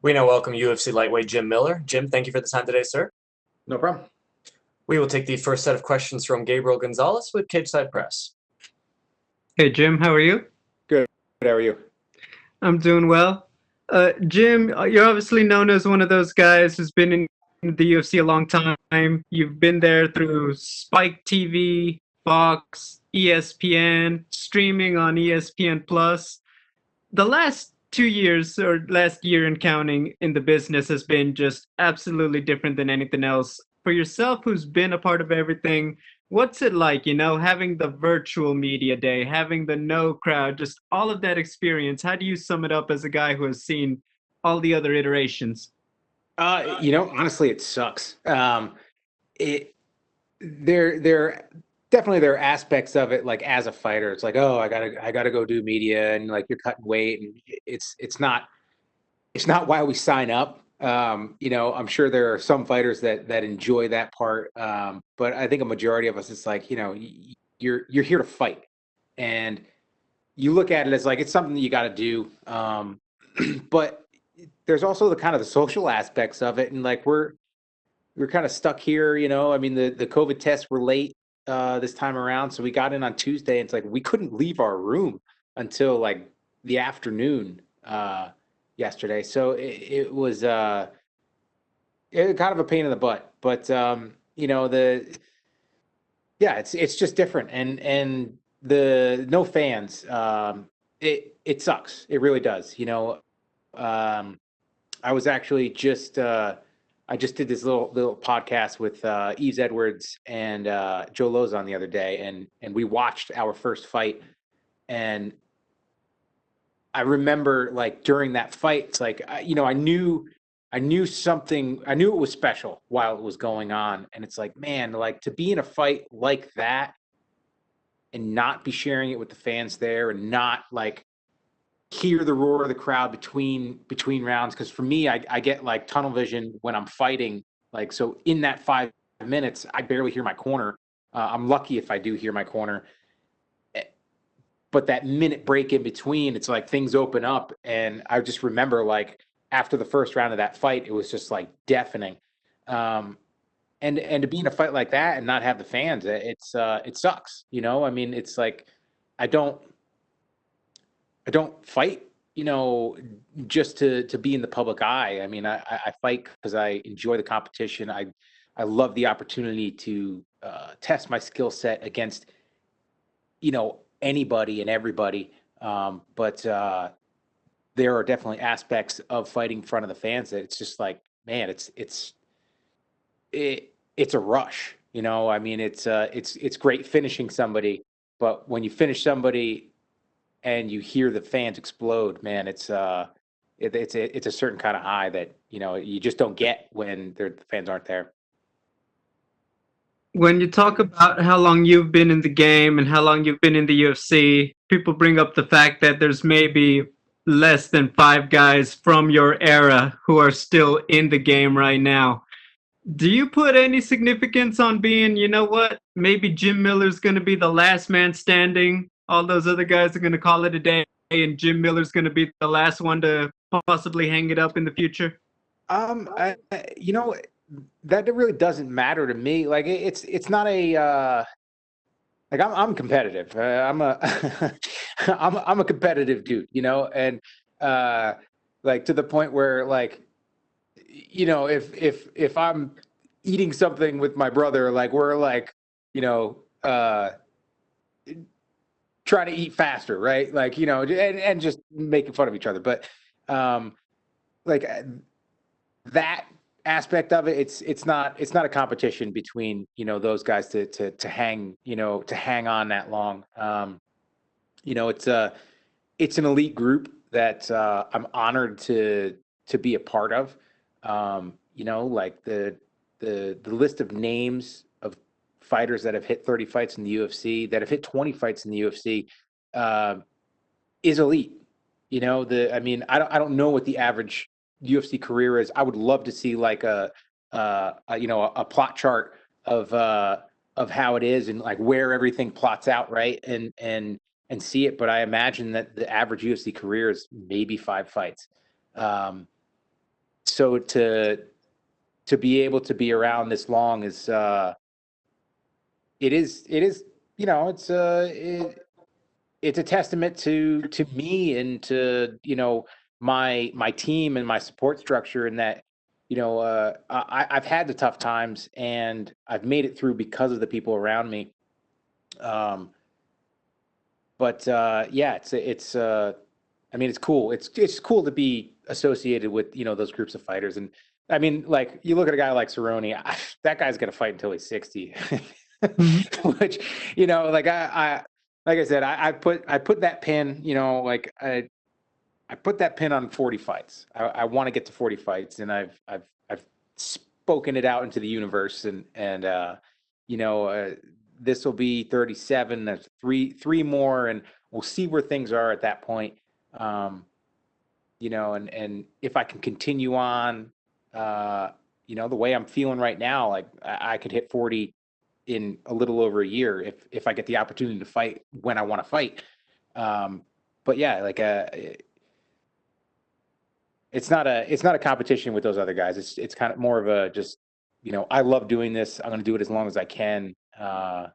We now welcome UFC lightweight Jim Miller. Jim, thank you for the time today, sir. No problem. We will take the first set of questions from Gabriel Gonzalez with Cageside Press. Hey, Jim, how are you? Good. How are you? I'm doing well. Jim, you're obviously known as one of those guys who's been in the UFC a long time. You've been there through Spike TV, Fox, ESPN, streaming on ESPN Plus. The last 2 years, or last year and counting, in the business has been just absolutely different than anything else. For yourself, who's been a part of everything, what's it like, having the virtual media day, having the no crowd, just all of that experience? How do you sum it up as a guy who has seen all the other iterations? Honestly, it sucks. There definitely there are aspects of it, like as a fighter, it's like, oh, I gotta go do media, and like you're cutting weight, and it's not why we sign up. I'm sure there are some fighters that enjoy that part, but I think a majority of us, it's like, you're here to fight, and you look at it as like it's something that you got to do. But there's also the social aspects of it, and like we're kind of stuck here. I mean, the COVID tests were late this time around, so we got in on Tuesday, and it's like we couldn't leave our room until like the afternoon yesterday. So it was kind of a pain in the butt, but it's just different, and the no fans, it sucks. It really does. I was actually just I just did this little podcast with Yves Edwards and Joe Lozon the other day, and we watched our first fight, and I remember like during that fight, it's like I knew something. I knew it was special while it was going on, and it's like, man, like to be in a fight like that and not be sharing it with the fans there, and not like hear the roar of the crowd between rounds. Because for me, I get like tunnel vision when I'm fighting. Like, so in that 5 minutes, I barely hear my corner. I'm lucky if I do hear my corner. But that minute break in between, it's like things open up. And I just remember like after the first round of that fight, it was just like deafening. And to be in a fight like that and not have the fans, it sucks. I mean, it's like I don't fight, just to be in the public eye. I mean, I fight because I enjoy the competition. I love the opportunity to test my skill set against, anybody and everybody. But there are definitely aspects of fighting in front of the fans that it's just like, man, it's a rush. I mean, it's great finishing somebody, but when you finish somebody and you hear the fans explode, man, it's a certain kind of high that you just don't get when the fans aren't there. When you talk about how long you've been in the game and how long you've been in the UFC, people bring up the fact that there's maybe less than 5 guys from your era who are still in the game right now. Do you put any significance on being, maybe Jim Miller's going to be the last man standing? All those other guys are going to call it a day, and Jim Miller's going to be the last one to possibly hang it up in the future? That really doesn't matter to me. Like it's not a like I'm competitive. I'm a I'm a competitive dude, and like to the point where like if I'm eating something with my brother, like we're like trying to eat faster, right? Like and just making fun of each other, but like that aspect of it, it's not a competition between those guys to hang to hang on that long. It's an elite group that I'm honored to be a part of. Like the list of names of fighters that have hit 30 fights in the UFC, that have hit 20 fights in the UFC, is elite. I mean, I don't know what the average UFC career is. I would love to see like a plot chart of how it is and like where everything plots out, right? And see it. But I imagine that the average UFC career is maybe 5 fights. so to be able to be around this long is it is you know it's a testament to me and to my team and my support structure, and that I've had the tough times and I've made it through because of the people around me. But yeah, it's I mean, it's cool. It's cool to be associated with those groups of fighters. And I mean, like, you look at a guy like Cerrone, that guy's gonna fight until he's 60. Which, like like I said, I put that pin, like I put that pin on 40 fights. I want to get to 40 fights, and I've spoken it out into the universe, and this will be 37. There's three more, and we'll see where things are at that point. And if I can continue on, the way I'm feeling right now, like I could hit 40 in a little over a year if I get the opportunity to fight when I want to fight. But yeah, like it's not a competition with those other guys. It's kind of more of a just, I love doing this. I'm going to do it as long as I can. To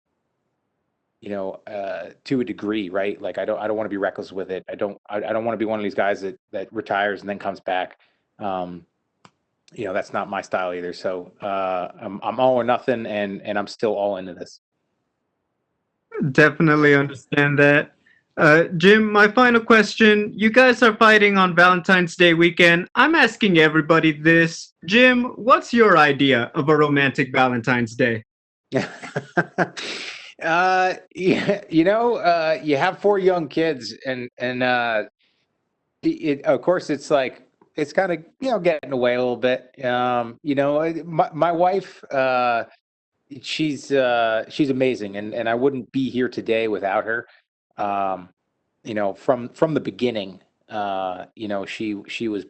a degree, right? Like I don't want to be reckless with it. I don't want to be one of these guys that retires and then comes back. That's not my style either. So I'm all or nothing, and I'm still all into this. Definitely understand that. Jim, my final question. You guys are fighting on Valentine's Day weekend. I'm asking everybody this. Jim, what's your idea of a romantic Valentine's Day? Yeah, you have 4 young kids, and of course it's like, it's kind of, getting away a little bit. My wife, she's amazing, and I wouldn't be here today without her. From the beginning, she was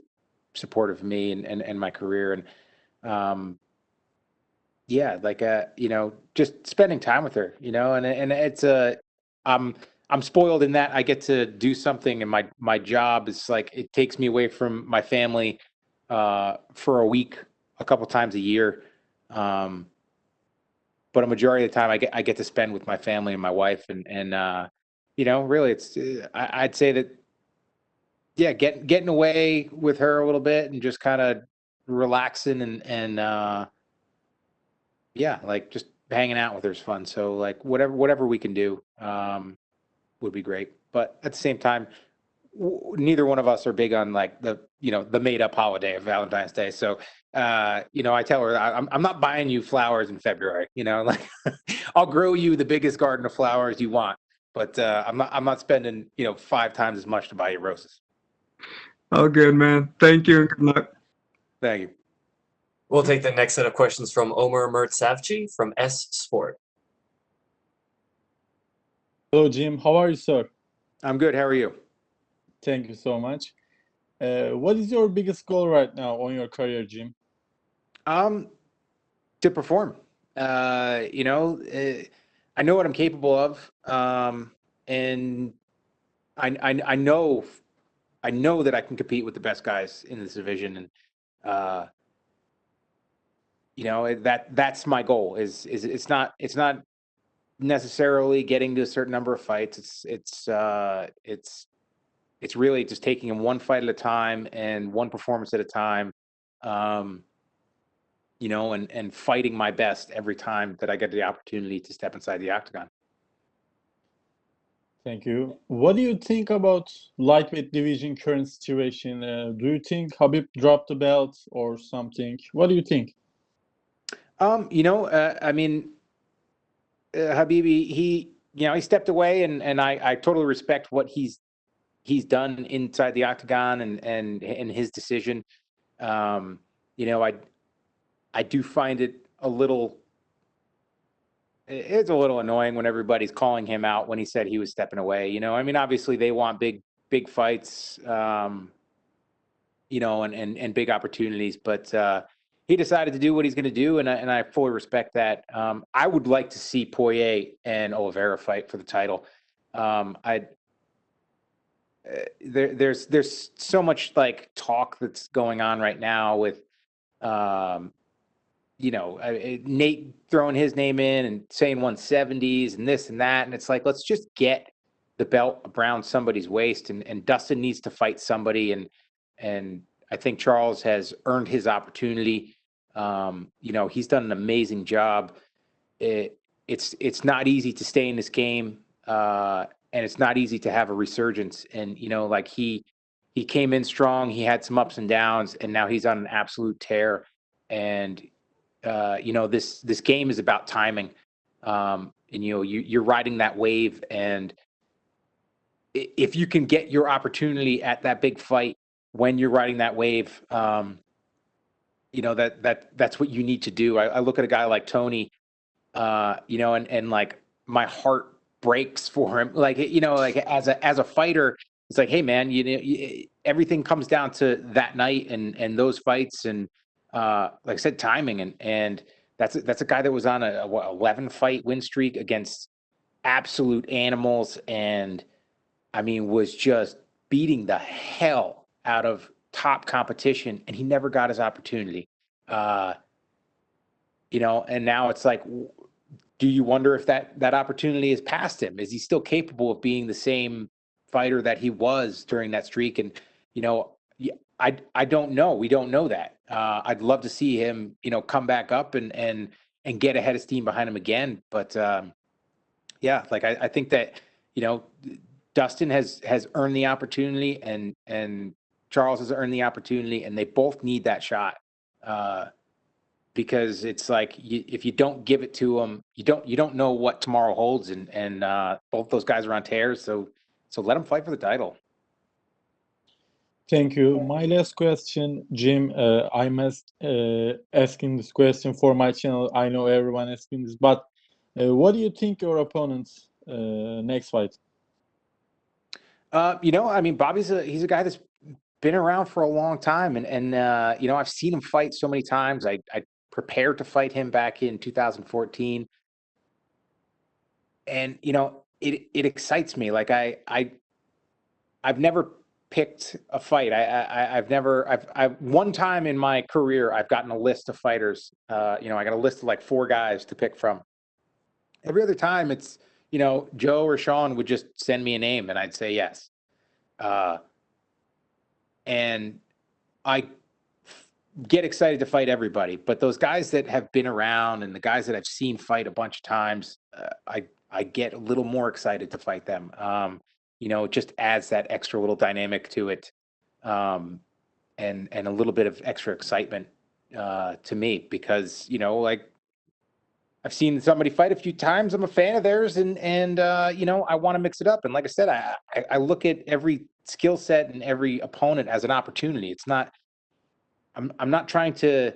supportive of me and my career, and yeah, like just spending time with her, and it's I'm spoiled in that I get to do something, and my job is like, it takes me away from my family for a week, a couple times a year. But a majority of the time I get to spend with my family and my wife, and really it's I'd say that, yeah, getting away with her a little bit and just kind of relaxing, and yeah, like just hanging out with her is fun. So like whatever we can do would be great. But at the same time, neither one of us are big on like the made up holiday of Valentine's Day. So I tell her, I'm not buying you flowers in February. Like I'll grow you the biggest garden of flowers you want, but I'm not spending 5 times as much to buy you roses. Oh, good, man. Thank you and good luck. Thank you. We'll take the next set of questions from Omer Mertsavci from S Sport. Hello, Jim. How are you, sir? I'm good. How are you? Thank you so much. What is your biggest goal right now on your career, Jim? To perform. I know what I'm capable of, and I know that I can compete with the best guys in this division, and that's my goal. Is it's not necessarily getting to a certain number of fights. It's really just taking them one fight at a time and one performance at a time, and fighting my best every time that I get the opportunity to step inside the octagon. Thank you. What do you think about lightweight division current situation? Do you think Khabib dropped the belt or something? What do you think? I mean, Habibi, he stepped away, and I totally respect what he's done inside the octagon, and his decision. I do find it it's a little annoying when everybody's calling him out when he said he was stepping away. I mean, obviously they want big fights, and big opportunities, but he decided to do what he's going to do, and I fully respect that. I would like to see Poirier and Oliveira fight for the title. there's so much like talk that's going on right now with Nate throwing his name in and saying 170s and this and that, and it's like, let's just get the belt around somebody's waist, and Dustin needs to fight somebody, and I think Charles has earned his opportunity. He's done an amazing job. It's not easy to stay in this game, and it's not easy to have a resurgence. And like he came in strong, he had some ups and downs, and now he's on an absolute tear. And this game is about timing, and you're riding that wave, and if you can get your opportunity at that big fight when you're riding that wave, that's what you need to do. I look at a guy like Tony, and like my heart breaks for him. Like, like as a fighter, it's like, hey man, everything comes down to that night and those fights, and like I said, timing, and that's a guy that was on a 11 fight win streak against absolute animals, and I mean was just beating the hell out of top competition, and he never got his opportunity. And now it's like, do you wonder if that opportunity is past him? Is he still capable of being the same fighter that he was during that streak? And I don't know. We don't know that. I'd love to see him, come back up and get a head of steam behind him again. But like I think that Dustin has earned the opportunity, and Charles has earned the opportunity, and they both need that shot. Because it's like if you don't give it to them, you don't know what tomorrow holds, and both those guys are on tears, so let them fight for the title. Thank you. My last question, Jim. I'm asking this question for my channel. I know everyone asking this, but what do you think your opponent's next fight? I mean, Bobby's he's a guy that's been around for a long time, and I've seen him fight so many times. I prepared to fight him back in 2014, and it excites me. Like I've never picked a fight. I've one time in my career I've gotten a list of fighters. I got a list of like 4 guys to pick from. Every other time it's Joe or Sean would just send me a name and I'd say yes. And I get excited to fight everybody, but those guys that have been around and the guys that I've seen fight a bunch of times, I get a little more excited to fight them. It just adds that extra little dynamic to it, and a little bit of extra excitement to me, because like I've seen somebody fight a few times. I'm a fan of theirs, and I want to mix it up. And like I said, I look at every skill set and every opponent as an opportunity. It's not. I'm not trying to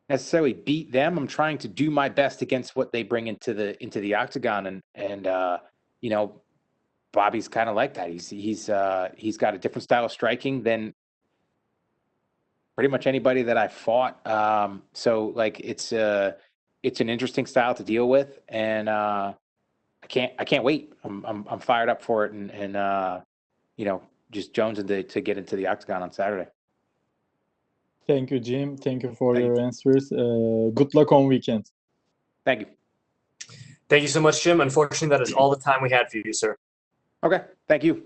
necessarily beat them. I'm trying to do my best against what they bring into the octagon, and Bobby's kind of like that. He's got a different style of striking than pretty much anybody that I fought. So like it's an interesting style to deal with, and I can't wait. I'm fired up for it, and just jonesing to get into the octagon on Saturday. Thank you, Jim. Thank you for your answers. Good luck on weekend. Thank you. Thank you so much, Jim. Unfortunately, that is all the time we had for you, sir. Okay. Thank you.